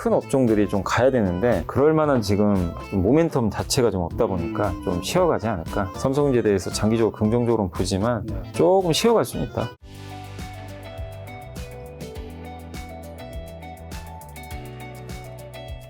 큰 업종들이 좀 가야 되는데 그럴 만한 지금 모멘텀 자체가 좀 없다 보니까 좀 쉬어가지 않을까. 삼성전자에 대해서 장기적으로 긍정적으로는 보지만 조금 쉬어갈 수는 있다.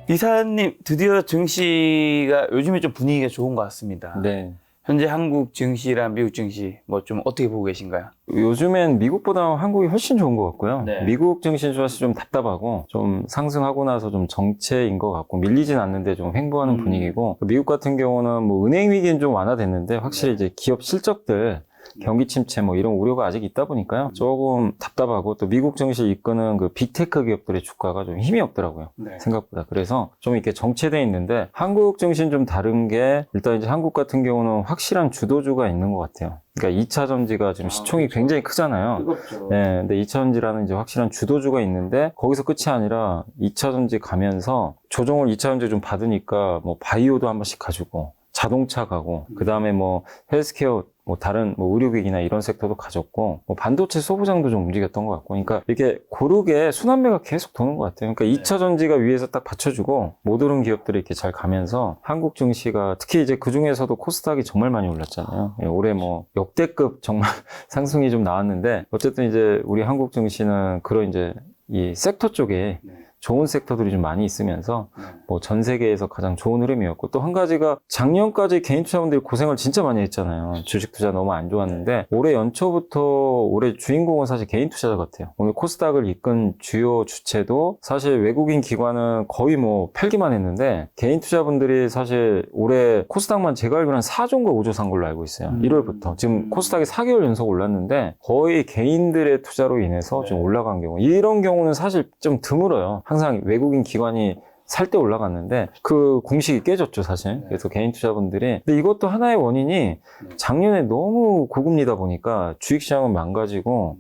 이사님, 드디어 증시가 요즘에 좀 분위기가 좋은 것 같습니다. 네. 현재 한국 증시랑 미국 증시 뭐 좀 어떻게 보고 계신가요? 요즘엔 미국보다 한국이 훨씬 좋은 것 같고요. 네. 미국 증시는 사실 좀 답답하고 좀 상승하고 나서 좀 정체인 것 같고 밀리진 않는데 좀 횡보하는 분위기고, 미국 같은 경우는 뭐 은행 위기는 좀 완화됐는데 확실히 이제 기업 실적들 경기 침체 뭐 이런 우려가 아직 있다 보니까요. 조금 답답하고, 또 미국 증시를 이끄는 그 빅테크 기업들의 주가가 좀 힘이 없더라고요. 네. 생각보다. 그래서 좀 이렇게 정체돼 있는데, 한국 증시는 좀 다른 게, 일단 이제 한국 같은 경우는 확실한 주도주가 있는 것 같아요. 그러니까 2차 전지가 지금 시총이 그렇죠. 굉장히 크잖아요. 뜨겁죠. 네, 근데 2차 전지라는 이제 확실한 주도주가 있는데, 거기서 끝이 아니라 2차 전지 가면서 조정을 2차 전지 좀 받으니까 뭐 바이오도 한 번씩 가지고, 자동차 가고, 그 다음에 뭐 헬스케어, 뭐 다른 뭐 의료기기나 이런 섹터도 가졌고, 뭐 반도체 소부장도 좀 움직였던 것 같고, 그러니까 이렇게 고르게 순환매가 계속 도는 것 같아요. 그러니까 2차 전지가 위에서 딱 받쳐주고 못 오른 기업들이 이렇게 잘 가면서 한국 증시가, 특히 이제 그 중에서도 코스닥이 정말 많이 올랐잖아요. 올해 뭐 역대급 정말 상승이 좀 나왔는데, 어쨌든 이제 우리 한국 증시는 그런 이제 이 섹터 쪽에 좋은 섹터들이 좀 많이 있으면서 뭐 전 세계에서 가장 좋은 흐름이었고, 또 한 가지가 작년까지 개인 투자분들이 고생을 진짜 많이 했잖아요. 주식 투자 너무 안 좋았는데 올해 연초부터 올해 주인공은 사실 개인 투자자 같아요. 오늘 코스닥을 이끈 주요 주체도 사실 외국인 기관은 거의 뭐 팔기만 했는데, 개인 투자분들이 사실 올해 코스닥만 제가 알기로는 한 4조인가 5조 산 걸로 알고 있어요. 1월부터. 지금 코스닥이 4개월 연속 올랐는데 거의 개인들의 투자로 인해서 좀 올라간 경우, 이런 경우는 사실 좀 드물어요. 항상 외국인 기관이 살 때 올라갔는데 그 공식이 깨졌죠, 사실. 그래서 개인 투자분들이. 근데 이것도 하나의 원인이 작년에 너무 고금리다 보니까 주식시장은 망가지고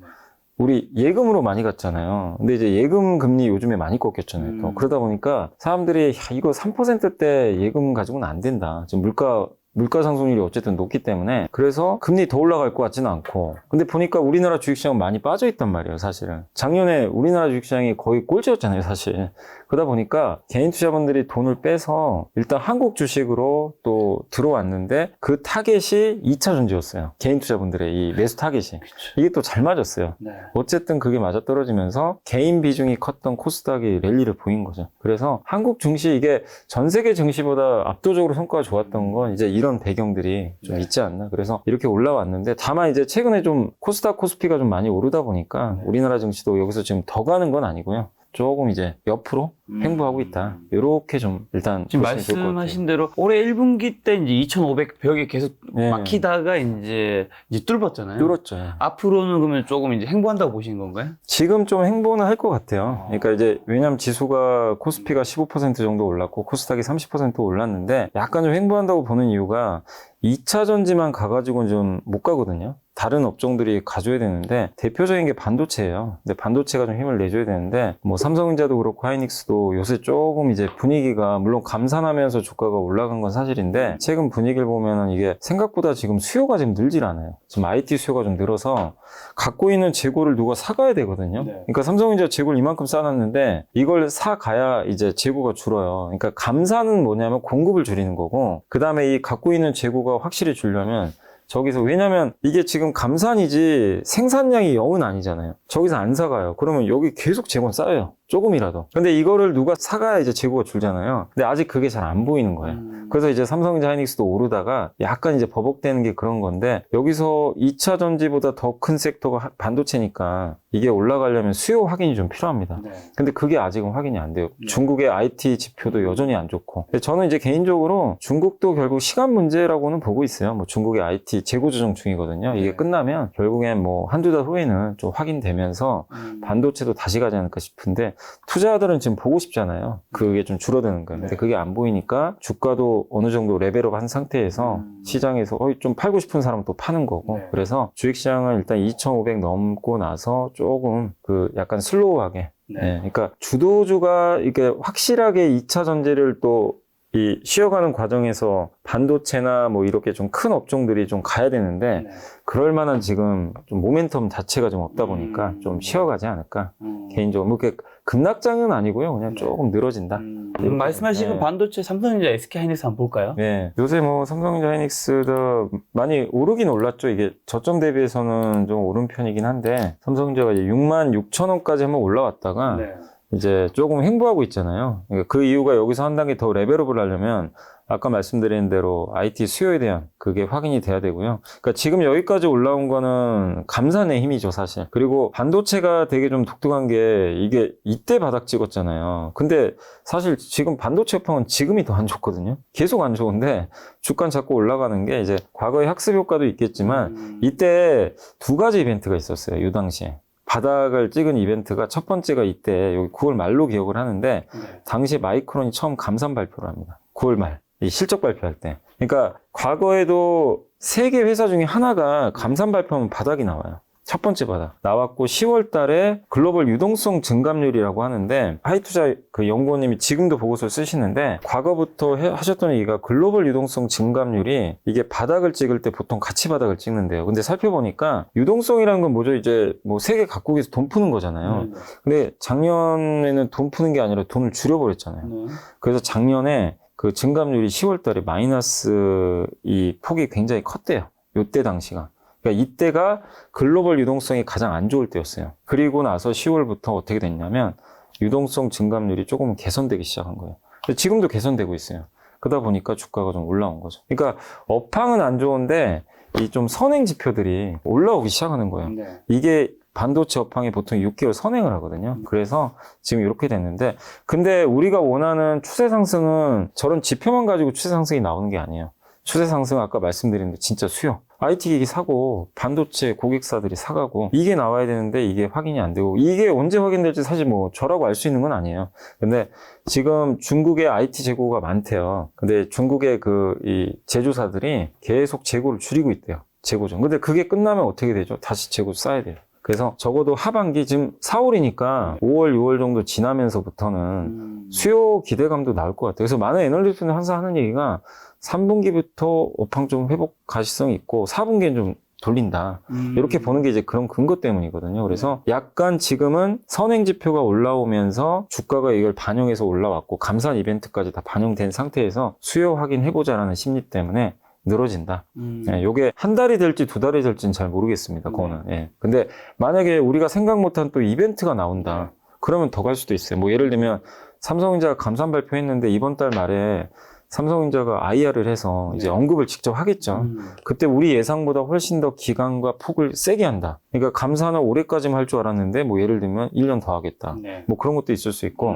우리 예금으로 많이 갔잖아요. 근데 이제 예금 금리 요즘에 많이 꺾였잖아요. 또 그러다 보니까 사람들이, 야, 이거 3%대 예금 가지고는 안 된다. 지금 물가 상승률이 어쨌든 높기 때문에. 그래서 금리 더 올라갈 것 같지는 않고. 근데 보니까 우리나라 주식시장은 많이 빠져 있단 말이에요, 사실은. 작년에 우리나라 주식시장이 거의 꼴찌였잖아요, 사실. 그러다 보니까 개인 투자분들이 돈을 빼서 일단 한국 주식으로 또 들어왔는데, 그 타겟이 2차 전지였어요. 개인 투자분들의 이 매수 타겟이. 이게 또 잘 맞았어요. 어쨌든 그게 맞아떨어지면서 개인 비중이 컸던 코스닥이 랠리를 보인 거죠. 그래서 한국 증시, 이게 전 세계 증시보다 압도적으로 성과가 좋았던 건 이제 이런 배경들이 좀 있지 않나. 그래서 이렇게 올라왔는데, 다만 이제 최근에 좀 코스닥 코스피가 좀 많이 오르다 보니까 우리나라 증시도 여기서 지금 더 가는 건 아니고요. 조금 이제 옆으로 횡보하고 있다. 이렇게 좀 일단 지금 보시면 좋을 것 같아요. 말씀하신 대로 올해 1분기 때 이제 2,500 벽에 계속 네. 막히다가 이제 뚫었잖아요. 뚫었죠. 앞으로는 그러면 조금 이제 횡보한다고 보시는 건가요? 지금 좀 횡보는 할 것 같아요. 그러니까 이제 왜냐면 지수가, 코스피가 15% 정도 올랐고 코스닥이 30% 올랐는데, 약간 좀 횡보한다고 보는 이유가 2차 전지만 가가지고는 좀 못 가거든요. 다른 업종들이 가져야 되는데, 대표적인 게 반도체예요. 근데 반도체가 좀 힘을 내줘야 되는데, 뭐 삼성전자도 그렇고 하이닉스도 요새 조금 이제 분위기가, 물론 감산하면서 주가가 올라간 건 사실인데, 최근 분위기를 보면은 이게 생각보다 지금 수요가 지금 늘질 않아요. 지금 IT 수요가 좀 늘어서 갖고 있는 재고를 누가 사가야 되거든요. 그러니까 삼성전자 재고를 이만큼 쌓아놨는데 이걸 사가야 이제 재고가 줄어요. 그러니까 감산은 뭐냐면 공급을 줄이는 거고, 그 다음에 이 갖고 있는 재고가 확실히 줄려면 저기서, 왜냐면 이게 지금 감산이지 생산량이 0은 아니잖아요. 저기서 안 사가요. 그러면 여기 계속 재고가 쌓여요. 조금이라도. 근데 이거를 누가 사가야 이제 재고가 줄잖아요. 근데 아직 그게 잘 안 보이는 거예요. 그래서 이제 삼성전자 하이닉스도 오르다가 약간 이제 버벅대는 게 그런 건데, 여기서 2차 전지보다 더 큰 섹터가 반도체니까 이게 올라가려면 수요 확인이 좀 필요합니다. 근데 그게 아직은 확인이 안 돼요. 중국의 IT 지표도 여전히 안 좋고. 근데 저는 이제 개인적으로 중국도 결국 시간 문제라고는 보고 있어요. 뭐 중국의 IT 재고 조정 중이거든요. 이게 끝나면 결국엔 뭐 한두 달 후에는 좀 확인되면서 반도체도 다시 가지 않을까 싶은데, 투자자들은 지금 보고 싶잖아요. 그게 좀 줄어드는 거예요. 근데 그게 안 보이니까 주가도 어느 정도 레벨업 한 상태에서 시장에서 좀 팔고 싶은 사람은 또 파는 거고. 그래서 주식시장은 일단 2,500 넘고 나서 조금 그 약간 슬로우하게. 그러니까 주도주가 이게 확실하게 2차 전지를 또 이 쉬어가는 과정에서 반도체나 뭐 이렇게 좀 큰 업종들이 좀 가야 되는데 네. 그럴 만한 지금 좀 모멘텀 자체가 좀 없다 보니까 좀 쉬어가지 않을까. 개인적으로 뭐 이렇게 급락장은 아니고요. 그냥 네. 조금 늘어진다. 말씀하신 네. 반도체 삼성전자, SK하이닉스 한번 볼까요? 네. 요새 뭐 삼성전자 하이닉스도 많이 오르긴 올랐죠. 이게 저점 대비해서는 좀 오른 편이긴 한데 삼성전자가 이제 66,000원까지 한번 올라왔다가 네. 이제 조금 횡보하고 있잖아요. 그러니까 그 이유가 여기서 한 단계 더 레벨업을 하려면 아까 말씀드린 대로 IT 수요에 대한 그게 확인이 돼야 되고요. 그러니까 지금 여기까지 올라온 거는 감산의 힘이죠, 사실. 그리고 반도체가 되게 좀 독특한 게 이게 이때 바닥 찍었잖아요. 근데 사실 지금 반도체 업황은 지금이 더 안 좋거든요. 계속 안 좋은데 주가는 자꾸 올라가는 게 이제 과거의 학습 효과도 있겠지만 이때 두 가지 이벤트가 있었어요, 이 당시에. 바닥을 찍은 이벤트가 첫 번째가 이때 여기 9월 말로 기억을 하는데 네. 당시 마이크론이 처음 감산 발표를 합니다. 9월 말. 이 실적 발표할 때. 그러니까 과거에도 3개 회사 중에 하나가 감산 발표하면 바닥이 나와요. 첫 번째 바닥 나왔고 10월 달에 글로벌 유동성 증감률이라고 하는데 하이투자 그 연구원님이 지금도 보고서를 쓰시는데 과거부터 하셨던 얘기가 글로벌 유동성 증감률이 이게 바닥을 찍을 때 보통 같이 바닥을 찍는데요. 근데 살펴보니까 유동성이라는 건 뭐죠? 이제 뭐 세계 각국에서 돈 푸는 거잖아요. 근데 작년에는 돈 푸는 게 아니라 돈을 줄여버렸잖아요. 그래서 작년에 그 증감률이 10월 달에 마이너스 이 폭이 굉장히 컸대요. 요때 당시가. 그러니까 이때가 글로벌 유동성이 가장 안 좋을 때였어요. 그리고 나서 10월부터 어떻게 됐냐면 유동성 증감률이 조금 개선되기 시작한 거예요. 근데 지금도 개선되고 있어요. 그러다 보니까 주가가 좀 올라온 거죠. 그러니까 업황은 안 좋은데 이 좀 선행 지표들이 올라오기 시작하는 거예요. 이게 반도체 업황이 보통 6개월 선행을 하거든요. 그래서 지금 이렇게 됐는데 근데 우리가 원하는 추세 상승은 저런 지표만 가지고 추세 상승이 나오는 게 아니에요. 추세 상승은 아까 말씀드린 진짜 수요. IT 기기 사고 반도체 고객사들이 사가고 이게 나와야 되는데 이게 확인이 안 되고 이게 언제 확인될지 사실 뭐 저라고 알 수 있는 건 아니에요. 근데 지금 중국에 IT 재고가 많대요. 근데 중국의 그 이 제조사들이 계속 재고를 줄이고 있대요. 재고 좀. 근데 그게 끝나면 어떻게 되죠? 다시 재고 쌓아야 돼요. 그래서 적어도 하반기 지금 4월이니까 5월, 6월 정도 지나면서부터는 수요 기대감도 나올 것 같아요. 그래서 많은 애널리스트는 항상 하는 얘기가 3분기부터 업황 좀 회복 가시성이 있고 4분기엔 좀 돌린다. 이렇게 보는 게 이제 그런 근거 때문이거든요. 그래서 약간 지금은 선행 지표가 올라오면서 주가가 이걸 반영해서 올라왔고 감산 이벤트까지 다 반영된 상태에서 수요 확인해보자라는 심리 때문에 늘어진다. 예, 요게 한 달이 될지 두 달이 될지는 잘 모르겠습니다. 그거는. 예. 근데 만약에 우리가 생각 못한 또 이벤트가 나온다. 그러면 더 갈 수도 있어요. 뭐 예를 들면 삼성전자가 감산 발표했는데 이번 달 말에 삼성전자가 IR을 해서 이제 언급을 직접 하겠죠. 그때 우리 예상보다 훨씬 더 기간과 폭을 세게 한다. 그러니까 감사는 올해까지만 할 줄 알았는데 뭐 예를 들면 1년 더 하겠다. 뭐 그런 것도 있을 수 있고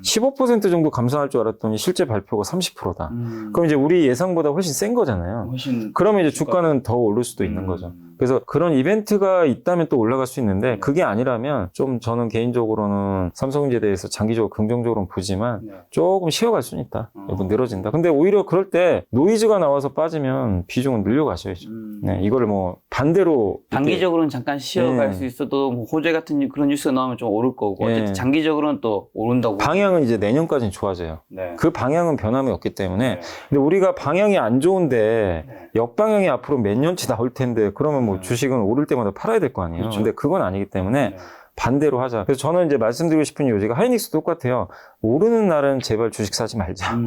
15% 정도 감산할 줄 알았더니 실제 발표가 30%다. 그럼 이제 우리 예상보다 훨씬 센 거잖아요. 그러면 이제 주가는 더 오를 수도 있는 거죠. 그래서 그런 이벤트가 있다면 또 올라갈 수 있는데 그게 아니라면 좀 저는 개인적으로는 삼성전자에 대해서 장기적으로 긍정적으로 보지만 조금 쉬어갈 수는 있다. 여러분 늘어진다. 근데 오히려 그럴 때 노이즈가 나와서 빠지면 비중은 늘려가셔야죠. 네, 이거를 뭐 반대로 단기적으로는 잠깐 쉬어갈 네. 수 있어도 뭐 호재 같은 그런 뉴스가 나오면 좀 오를 거고 어쨌든 네. 장기적으로는 또 오른다고. 방향은 이제 내년까지는 좋아져요. 네. 그 방향은 변함이 없기 때문에 네. 근데 우리가 방향이 안 좋은데 역방향이 앞으로 몇 년치 나올 텐데 그러면 뭐 주식은 오를 때마다 팔아야 될 거 아니에요. 그렇죠. 근데 그건 아니기 때문에 네. 반대로 하자. 그래서 저는 이제 말씀드리고 싶은 요지가 하이닉스 똑같아요. 오르는 날은 제발 주식 사지 말자.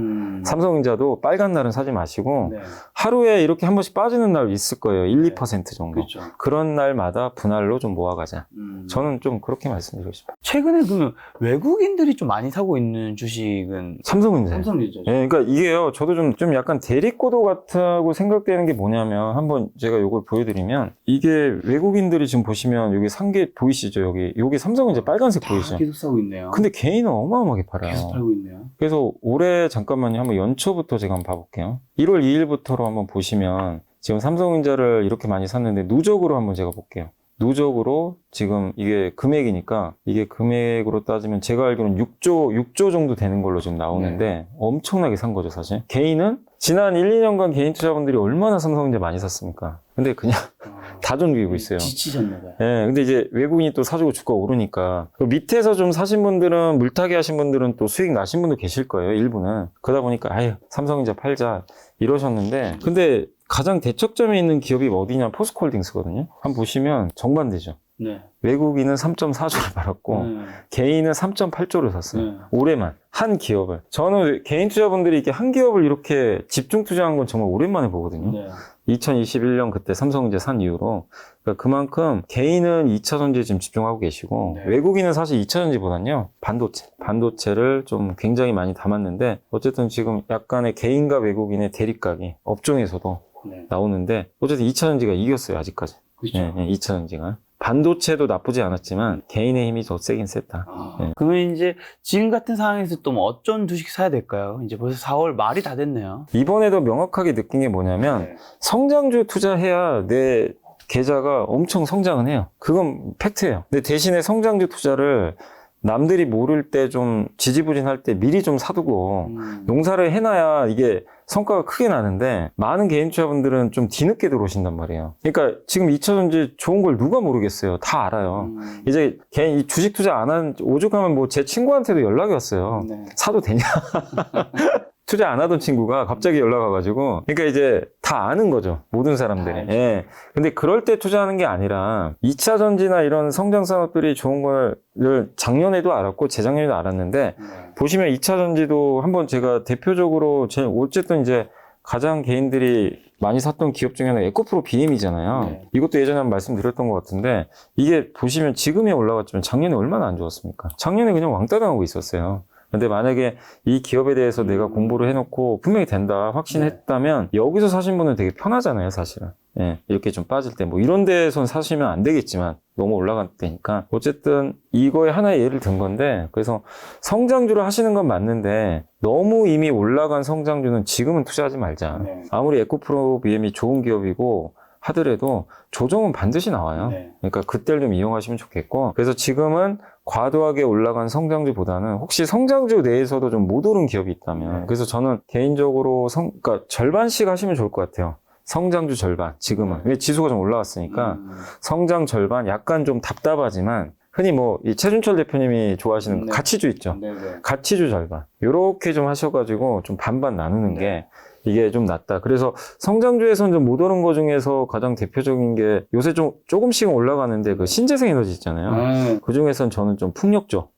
삼성전자도 빨간 날은 사지 마시고 네. 하루에 이렇게 한 번씩 빠지는 날 있을 거예요. 1, 네. 2% 정도. 그렇죠. 그런 날마다 분할로 좀 모아가자. 저는 좀 그렇게 말씀드리고 싶어요. 최근에 그러면 외국인들이 좀 많이 사고 있는 주식은 삼성전자. 삼성전자죠. 예, 그러니까 이게요, 저도 좀 약간 대립고도 같다고 생각되는 게 뭐냐면, 한번 제가 요걸 보여드리면, 이게 외국인들이 지금 보시면, 여기 상계 보이시죠? 여기 삼성전자 빨간색 보이시죠? 계속 사고 있네요. 근데 개인은 어마어마하게 팔아요. 계속 팔고 있네요. 그래서 올해 잠깐만요, 한번 연초부터 제가 한번 봐볼게요. 1월 2일부터로 한번 보시면, 지금 삼성전자를 이렇게 많이 샀는데, 누적으로 한번 제가 볼게요. 누적으로 지금 이게 금액이니까 이게 금액으로 따지면 제가 알기로는 6조 정도 되는 걸로 지금 나오는데 엄청나게 산 거죠, 사실. 개인은 지난 1, 2년간 개인 투자분들이 얼마나 삼성전자 많이 샀습니까? 근데 그냥 다 존귀고 있어요. 지치셨나봐요. 예, 근데 이제 외국인이 또 사주고 주가 오르니까 그 밑에서 좀 사신 분들은 물타기 하신 분들은 또 수익 나신 분도 계실 거예요, 일부는. 그러다 보니까 아유, 삼성전자 팔자 이러셨는데 근데 가장 대척점에 있는 기업이 어디냐? 포스코홀딩스거든요. 한번 보시면 정반대죠. 네. 외국인은 3.4조를 팔았고 개인은 3.8조를 샀어요. 올해만 한 기업을. 저는 개인 투자분들이 이렇게 한 기업을 이렇게 집중 투자한 건 정말 오랜만에 보거든요. 2021년 그때 삼성전자 산 이후로. 그러니까 그만큼 개인은 2차 전지에 지금 집중하고 계시고 외국인은 사실 2차 전지보다는요 반도체를 좀 굉장히 많이 담았는데 어쨌든 지금 약간의 개인과 외국인의 대립각이 업종에서도 나오는데 어쨌든 2차 전지가 이겼어요, 아직까지. 그렇죠. 2차 전지가. 반도체도 나쁘지 않았지만 개인의 힘이 더 세긴 셌다. 그러면 이제 지금 같은 상황에서 또 뭐 어떤 주식 사야 될까요? 이제 벌써 4월 말이 다 됐네요. 이번에도 명확하게 느낀 게 뭐냐면 성장주 투자해야 내 계좌가 엄청 성장은 해요. 그건 팩트예요. 근데 대신에 성장주 투자를 남들이 모를 때 좀 지지부진할 때 미리 좀 사두고 농사를 해놔야 이게 성과가 크게 나는데 많은 개인 투자분들은 좀 뒤늦게 들어오신단 말이에요. 그러니까 지금 2차전지 좋은 걸 누가 모르겠어요. 다 알아요. 이제 개인 주식 투자 안 한 오죽하면 뭐 제 친구한테도 연락이 왔어요. 사도 되냐? 투자 안 하던 친구가 갑자기 연락 와가지고 그러니까 이제 다 아는 거죠, 모든 사람들이. 예. 근데 그럴 때 투자하는 게 아니라 2차 전지나 이런 성장 산업들이 좋은 거를 작년에도 알았고 재작년에도 알았는데 보시면 2차 전지도 한번 제가 대표적으로 어쨌든 이제 가장 개인들이 많이 샀던 기업 중에 하나가 에코프로 BM이잖아요. 이것도 예전에 한번 말씀드렸던 것 같은데 이게 보시면 지금에 올라갔지만 작년에 얼마나 안 좋았습니까? 작년에 그냥 왕따 당하고 있었어요. 근데 만약에 이 기업에 대해서 내가 공부를 해놓고 분명히 된다 확신했다면 여기서 사신 분은 되게 편하잖아요, 사실은. 예, 이렇게 좀 빠질 때 뭐 이런 데선 사시면 안 되겠지만 너무 올라갈 때니까 어쨌든 이거에 하나의 예를 든 건데 그래서 성장주를 하시는 건 맞는데 너무 이미 올라간 성장주는 지금은 투자하지 말자. 아무리 에코프로 BM이 좋은 기업이고 하더라도 조정은 반드시 나와요. 그러니까 그때를 좀 이용하시면 좋겠고 그래서 지금은 과도하게 올라간 성장주보다는 혹시 성장주 내에서도 좀 못 오른 기업이 있다면 그래서 저는 개인적으로 그러니까 절반씩 하시면 좋을 것 같아요. 성장주 절반 지금은 왜 지수가 좀 올라왔으니까 성장 절반 약간 좀 답답하지만 흔히 뭐 이 최준철 대표님이 좋아하시는 가치주 있죠. 가치주 절반 요렇게 좀 하셔가지고 좀 반반 나누는 게 이게 좀 낫다. 그래서 성장주에서는 좀 못 오른 거 중에서 가장 대표적인 게 요새 좀 조금씩은 올라가는데 그 신재생 에너지 있잖아요. 그 중에서는 저는 좀 풍력 쪽.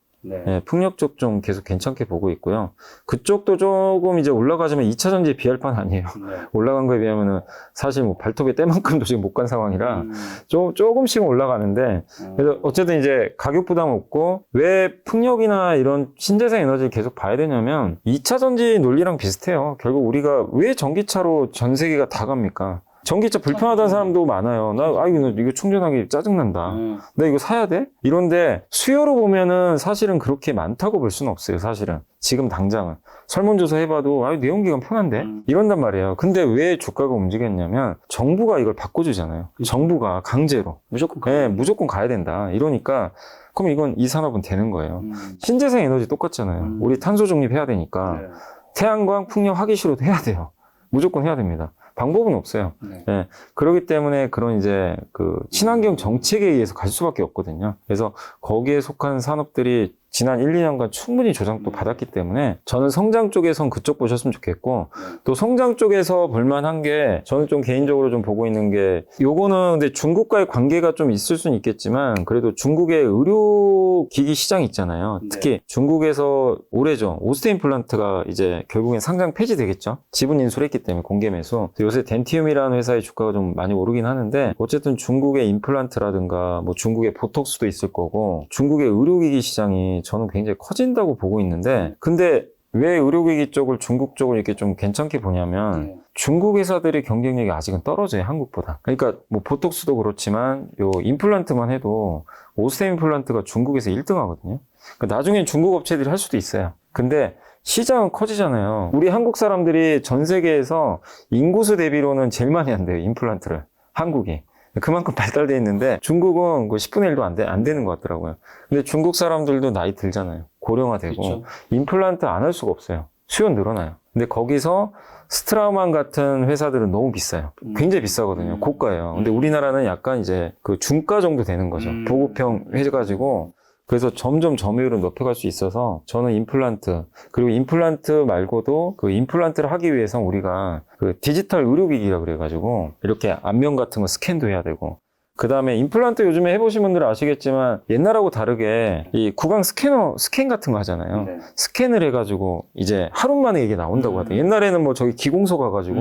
풍력 쪽 좀 계속 괜찮게 보고 있고요. 그쪽도 조금 이제 올라가지만 2차 전지에 비할 판 아니에요. 올라간 거에 비하면은 사실 뭐 발톱에 때만큼도 지금 못 간 상황이라 조금씩은 올라가는데 그래서 어쨌든 이제 가격 부담 없고 왜 풍력이나 이런 신재생 에너지를 계속 봐야 되냐면 2차 전지 논리랑 비슷해요. 결국 우리가 왜 전기차로 전 세계가 다 갑니까? 전기차 불편하다는 사람도 많아요. 이거 충전하기 짜증난다. 나 이거 사야 돼? 이런데 수요로 보면은 사실은 그렇게 많다고 볼 수는 없어요, 사실은. 지금 당장은. 설문조사 해봐도, 내연기관 편한데? 이런단 말이에요. 근데 왜 주가가 움직였냐면, 정부가 이걸 바꿔주잖아요. 정부가 강제로. 무조건 가야 된다. 이러니까, 그럼 이 산업은 되는 거예요. 신재생 에너지 똑같잖아요. 우리 탄소 중립해야 되니까. 태양광, 풍력 하기 싫어도 해야 돼요. 무조건 해야 됩니다. 방법은 없어요. 그렇기 때문에 그런 이제 그 친환경 정책에 의해서 갈 수밖에 없거든요. 그래서 거기에 속한 산업들이 지난 1, 2년간 충분히 조정도 받았기 때문에 저는 성장 쪽에선 그쪽 보셨으면 좋겠고 또 성장 쪽에서 볼만한 게 저는 좀 개인적으로 좀 보고 있는 게 요거는 근데 중국과의 관계가 좀 있을 수는 있겠지만 그래도 중국의 의료기기 시장이 있잖아요. 특히 중국에서 올해죠. 오스테임플란트가 이제 결국엔 상장 폐지되겠죠. 지분 인수했기 때문에 공개 매수. 요새 덴티움이라는 회사의 주가가 좀 많이 오르긴 하는데 어쨌든 중국의 임플란트라든가 뭐 중국의 보톡스도 있을 거고 중국의 의료기기 시장이 저는 굉장히 커진다고 보고 있는데 근데 왜 의료기기 쪽을 중국 쪽을 이렇게 좀 괜찮게 보냐면 중국 회사들의 경쟁력이 아직은 떨어져요, 한국보다. 그러니까 뭐 보톡스도 그렇지만 요 임플란트만 해도 오스템 임플란트가 중국에서 1등 하거든요. 그러니까 나중엔 중국 업체들이 할 수도 있어요. 근데 시장은 커지잖아요. 우리 한국 사람들이 전 세계에서 인구수 대비로는 제일 많이 한대요, 임플란트를. 한국이. 그만큼 발달돼 있는데 중국은 그 10분의 1도 안 되는 것 같더라고요. 근데 중국 사람들도 나이 들잖아요. 고령화되고 그렇죠. 임플란트 안 할 수가 없어요. 수요 늘어나요. 근데 거기서 스트라우만 같은 회사들은 너무 비싸요. 굉장히 비싸거든요. 고가예요. 근데 우리나라는 약간 이제 그 중가 정도 되는 거죠. 보급형 해가지고 그래서 점점 점유율을 높여갈 수 있어서 저는 임플란트 그리고 임플란트 말고도 그 임플란트를 하기 위해서 우리가 그 디지털 의료기기라 그래가지고 이렇게 안면 같은 거 스캔도 해야 되고 그 다음에 임플란트 요즘에 해보신 분들은 아시겠지만 옛날하고 다르게 이 구강 스캔 같은 거 하잖아요. 네. 스캔을 해가지고 이제 하루 만에 이게 나온다고 하더라고요. 옛날에는 뭐 저기 기공소 가가지고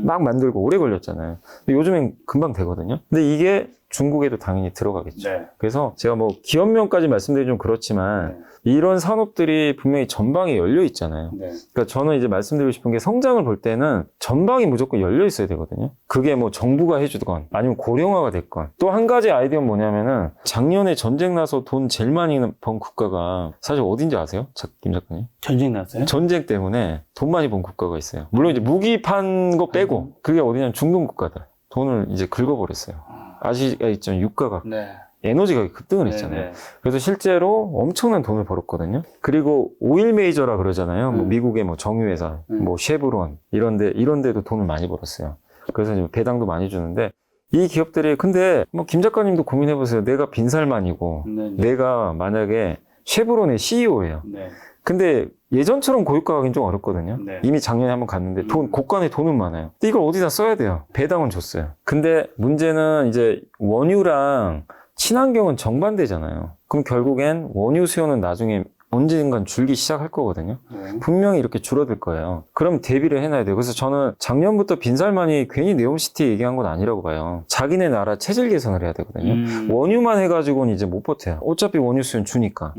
막 만들고 오래 걸렸잖아요. 근데 요즘엔 금방 되거든요. 근데 이게 중국에도 당연히 들어가겠죠. 네. 그래서 제가 뭐 기업명까지 말씀드리기 좀 그렇지만 이런 산업들이 분명히 전방에 열려 있잖아요. 네. 그러니까 저는 이제 말씀드리고 싶은 게 성장을 볼 때는 전방이 무조건 열려 있어야 되거든요. 그게 뭐 정부가 해주건 아니면 고령화가 됐건 또 한 가지 아이디어는 뭐냐면은 작년에 전쟁 나서 돈 제일 많이 번 국가가 사실 어딘지 아세요? 김 작가님? 전쟁 났어요? 전쟁 때문에 돈 많이 번 국가가 있어요. 물론 이제 무기 판 거 빼고 그게 어디냐면 중동 국가들 돈을 이제 긁어버렸어요. 아시아 있죠? 유가가 네. 에너지 가격이 급등을 했잖아요. 네. 그래서 실제로 엄청난 돈을 벌었거든요. 그리고 오일 메이저라 그러잖아요. 뭐 미국의 뭐 정유회사, 뭐 쉐브론 이런 데도 돈을 많이 벌었어요. 그래서 이제 배당도 많이 주는데 이 기업들이 근데 뭐 김 작가님도 고민해 보세요. 내가 빈살만이고 네. 내가 만약에 쉐브론의 CEO예요. 네. 근데 예전처럼 고유가 가긴 좀 어렵거든요. 네. 이미 작년에 한번 갔는데 고간에 돈은 많아요. 근데 이걸 어디다 써야 돼요? 배당은 줬어요. 근데 문제는 이제 원유랑 친환경은 정반대잖아요. 그럼 결국엔 원유 수요는 나중에 언젠간 줄기 시작할 거거든요. 분명히 이렇게 줄어들 거예요. 그럼 대비를 해놔야 돼요. 그래서 저는 작년부터 빈살만이 괜히 네옴시티 얘기한 건 아니라고 봐요. 자기네 나라 체질 개선을 해야 되거든요. 원유만 해가지고는 이제 못 버텨요. 어차피 원유 수요는 주니까.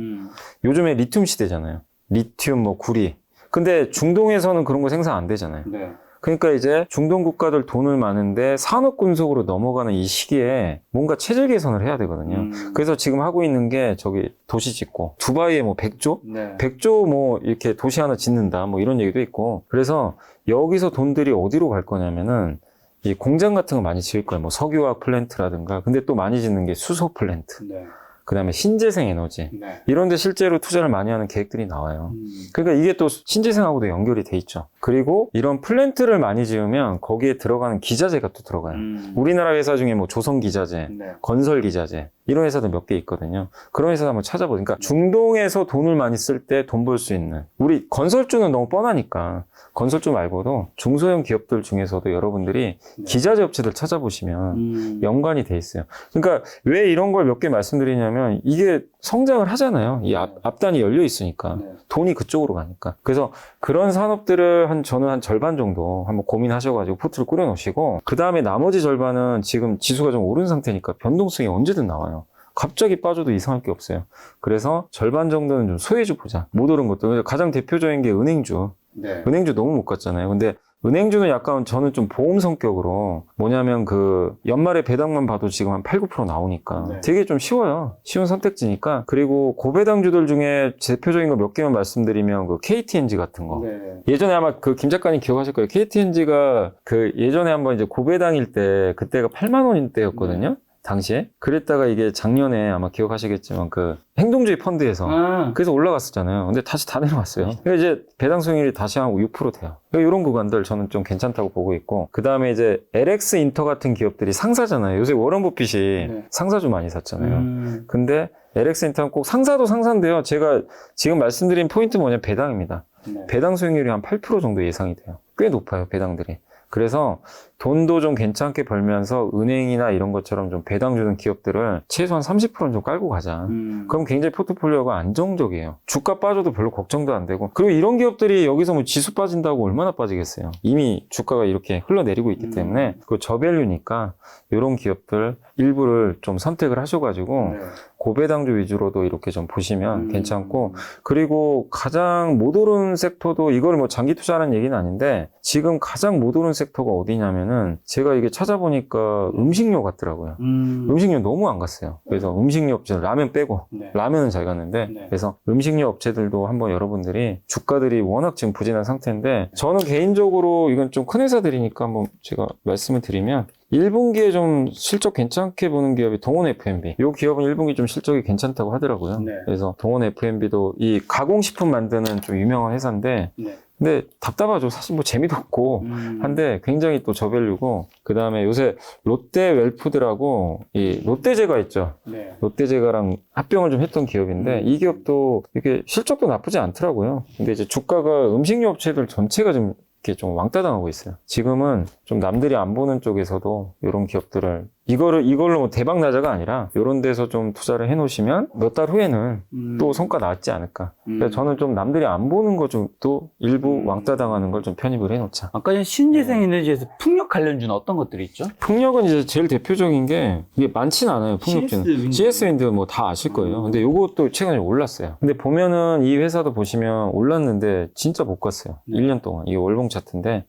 요즘에 리튬 시대잖아요. 리튬, 뭐 구리. 근데 중동에서는 그런 거 생산 안 되잖아요. 네. 그러니까 이제 중동 국가들 돈을 많은데 산업 군속으로 넘어가는 이 시기에 뭔가 체질 개선을 해야 되거든요. 그래서 지금 하고 있는 게 저기 도시 짓고 두바이에 뭐 100조? 네. 100조 뭐 이렇게 도시 하나 짓는다 뭐 이런 얘기도 있고 그래서 여기서 돈들이 어디로 갈 거냐면은 이 공장 같은 거 많이 지을 거예요. 뭐 석유화학 플랜트라든가 근데 또 많이 짓는 게 수소 플랜트. 네. 그 다음에 신재생 에너지. 네. 이런 데 실제로 투자를 많이 하는 계획들이 나와요. 그러니까 이게 또 신재생하고도 연결이 돼 있죠. 그리고 이런 플랜트를 많이 지으면 거기에 들어가는 기자재가 또 들어가요. 우리나라 회사 중에 뭐 조선기자재, 네. 건설기자재 이런 회사도 몇 개 있거든요. 그런 회사 한번 찾아보니까 그러니까 중동에서 돈을 많이 쓸 때 돈 벌 수 있는 우리 건설주는 너무 뻔하니까 건설주 말고도 중소형 기업들 중에서도 여러분들이 기자재 업체들 찾아보시면 연관이 돼 있어요. 그러니까 왜 이런 걸 몇 개 말씀드리냐면 이게 성장을 하잖아요. 이 앞단이 열려 있으니까 돈이 그쪽으로 가니까. 그래서 그런 산업들을 저는 한 절반 정도 한번 고민하셔가지고 포트를 꾸려놓으시고 그 다음에 나머지 절반은 지금 지수가 좀 오른 상태니까 변동성이 언제든 나와요. 갑자기 빠져도 이상할 게 없어요. 그래서 절반 정도는 좀 소외주 보자. 못 오른 것도. 가장 대표적인 게 은행주. 네. 은행주 너무 못 갔잖아요. 근데 은행주는 약간 저는 좀 보험 성격으로 뭐냐면 그 연말에 배당만 봐도 지금 한 8, 9% 나오니까 네. 되게 좀 쉬워요. 쉬운 선택지니까. 그리고 고배당주들 중에 대표적인 거 몇 개만 말씀드리면 그 KTNG 같은 거. 네. 예전에 아마 그 김 작가님 기억하실 거예요. KTNG가 그 예전에 한번 이제 고배당일 때 그때가 8만 원일 때였거든요. 당시에. 그랬다가 이게 작년에 아마 기억하시겠지만 그 행동주의 펀드에서 그래서 올라갔었잖아요. 근데 다시 다 내려왔어요. 그러니까 이제 배당 수익률이 다시 한 6% 돼요. 그러니까 이런 구간들 저는 좀 괜찮다고 보고 있고 그 다음에 이제 LX 인터 같은 기업들이 상사잖아요. 요새 워런 버핏이 상사주 많이 샀잖아요. 근데 LX 인터는 꼭 상사도 상사인데요. 제가 지금 말씀드린 포인트 뭐냐면 배당입니다. 배당 수익률이 한 8% 정도 예상이 돼요. 꽤 높아요, 배당들이. 그래서 돈도 좀 괜찮게 벌면서 은행이나 이런 것처럼 좀 배당 주는 기업들을 최소한 30%는 좀 깔고 가자. 그럼 굉장히 포트폴리오가 안정적이에요. 주가 빠져도 별로 걱정도 안 되고. 그리고 이런 기업들이 여기서 뭐 지수 빠진다고 얼마나 빠지겠어요. 이미 주가가 이렇게 흘러내리고 있기 때문에 그 저밸류니까 이런 기업들 일부를 좀 선택을 하셔가지고 고배당주 위주로도 이렇게 좀 보시면 괜찮고 그리고 가장 못 오른 섹터도 이걸 뭐 장기 투자하는 얘기는 아닌데 지금 가장 못 오른 섹터가 어디냐면은 제가 이게 찾아보니까 음식료 같더라고요. 음식료 너무 안 갔어요. 그래서 음식료 업체 라면 빼고 라면은 잘 갔는데 그래서 음식료 업체들도 한번 여러분들이 주가들이 워낙 지금 부진한 상태인데 저는 개인적으로 이건 좀 큰 회사들이니까 한번 제가 말씀을 드리면 1분기에 좀 실적 괜찮게 보는 기업이 동원 F&B. 이 기업은 1분기 좀 실적이 괜찮다고 하더라고요. 네. 그래서 동원 F&B도 이 가공식품 만드는 좀 유명한 회사인데 네. 근데 답답하죠. 사실 뭐 재미도 없고 한데 굉장히 또 저밸류고 그 다음에 요새 롯데 웰푸드라고 이 롯데제과 있죠. 네. 롯데제과랑 합병을 좀 했던 기업인데 이 기업도 이렇게 실적도 나쁘지 않더라고요. 근데 이제 주가가 음식료 업체들 전체가 좀 이렇게 좀 왕따 당하고 있어요. 지금은 좀 남들이 안 보는 쪽에서도 이런 기업들을 이걸로 뭐 대박 나자가 아니라 이런 데서 좀 투자를 해 놓으시면 몇 달 후에는 또 성과 나왔지 않을까. 그래서 저는 좀 남들이 안 보는 거 좀 또 일부 왕따 당하는 걸 좀 편입을 해 놓자. 아까 전 신재생 에너지에서 풍력 관련주는 어떤 것들이 있죠? 풍력은 이제 제일 대표적인 게 이게 많진 않아요. 풍력주는. CS 윈드 뭐 다 아실 거예요. 근데 요것도 최근에 올랐어요. 근데 보면은 이 회사도 보시면 올랐는데 진짜 못 갔어요. 1년 동안. 이게 월봉 차트인데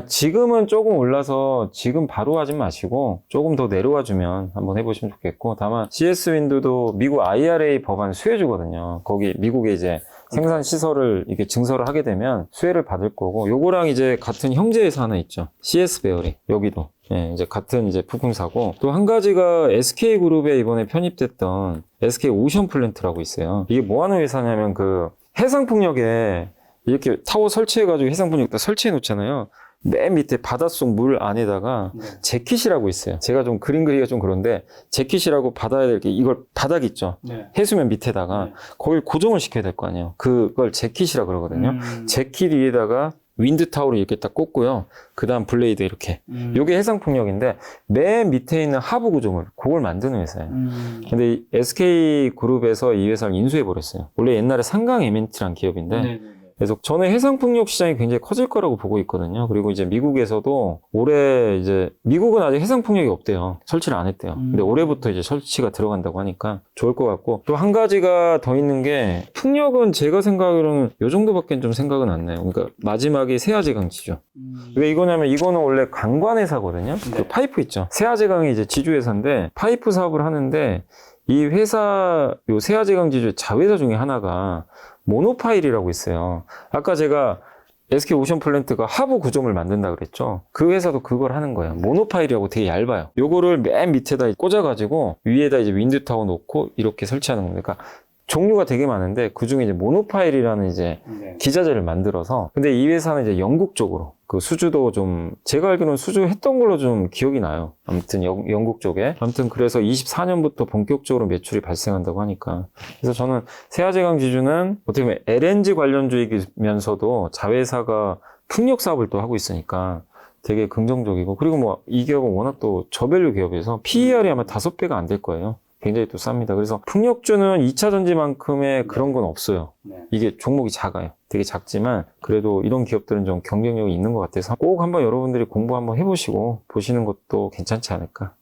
지금은 조금 올라서 지금 바로 하지 마시고 조금 더 내려와 주면 한번 해보시면 좋겠고 다만 CS 윈드도 미국 IRA 법안 수혜주거든요. 거기 미국에 이제 생산 시설을 이렇게 증설을 하게 되면 수혜를 받을 거고 요거랑 이제 같은 형제 회사 하나 있죠. CS 베어리 여기도 예, 이제 같은 이제 부품사고 또 한 가지가 SK 그룹에 이번에 편입됐던 SK 오션 플랜트라고 있어요. 이게 뭐 하는 회사냐면 그 해상풍력에 이렇게 타워 설치해가지고 해상풍력 다 설치해 놓잖아요. 맨 밑에 바닷속 물 안에다가 재킷이라고 있어요. 제가 좀 그림 그리기가 좀 그런데 재킷이라고 받아야 될 게 이걸 바닥 있죠. 네. 해수면 밑에다가 거길 고정을 시켜야 될 거 아니에요. 그걸 재킷이라 그러거든요. 재킷 위에다가 윈드 타워를 이렇게 딱 꽂고요. 그 다음 블레이드 이렇게. 요게 해상풍력인데 맨 밑에 있는 하부 구조물 그걸 만드는 회사예요. 근데 이 SK 그룹에서 이 회사를 인수해 버렸어요. 원래 옛날에 상강 에멘트란 기업인데 네. 그래서 저는 해상풍력 시장이 굉장히 커질 거라고 보고 있거든요. 그리고 이제 미국에서도 올해 이제 미국은 아직 해상풍력이 없대요. 설치를 안 했대요. 근데 올해부터 이제 설치가 들어간다고 하니까 좋을 것 같고 또 한 가지가 더 있는 게 풍력은 제가 생각하기로는 요 정도밖에 좀 생각은 안 나요. 그러니까 마지막이 세아제강지죠. 왜 이거냐면 이거는 원래 강관회사거든요. 그 파이프 있죠. 세아제강이 이제 지주회사인데 파이프 사업을 하는데 이 회사 요 세아제강 지주 자회사 중에 하나가 모노파일이라고 있어요. 아까 제가 SK 오션 플랜트가 하부 구조물 만든다 그랬죠. 그 회사도 그걸 하는 거예요. 모노파일이라고 되게 얇아요. 요거를 맨 밑에다 꽂아가지고 위에다 이제 윈드 타워 놓고 이렇게 설치하는 겁니다. 그러니까 종류가 되게 많은데 그 중에 이제 모노파일이라는 이제 기자재를 만들어서 근데 이 회사는 이제 영국 쪽으로 그 수주도 좀 제가 알기로는 수주했던 걸로 좀 기억이 나요. 아무튼 영국 쪽에 아무튼 그래서 24년부터 본격적으로 매출이 발생한다고 하니까 그래서 저는 세아제강 지주는 어떻게 보면 LNG 관련주이면서도 자회사가 풍력 사업을 또 하고 있으니까 되게 긍정적이고 그리고 뭐 이 기업은 워낙 또 저밸류 기업에서 PER이 아마 5배가 안 될 거예요. 굉장히 또 쌉니다. 그래서 풍력주는 2차 전지만큼의 그런 건 없어요. 이게 종목이 작아요. 되게 작지만 그래도 이런 기업들은 좀 경쟁력이 있는 것 같아서 꼭 한번 여러분들이 공부 한번 해보시고 보시는 것도 괜찮지 않을까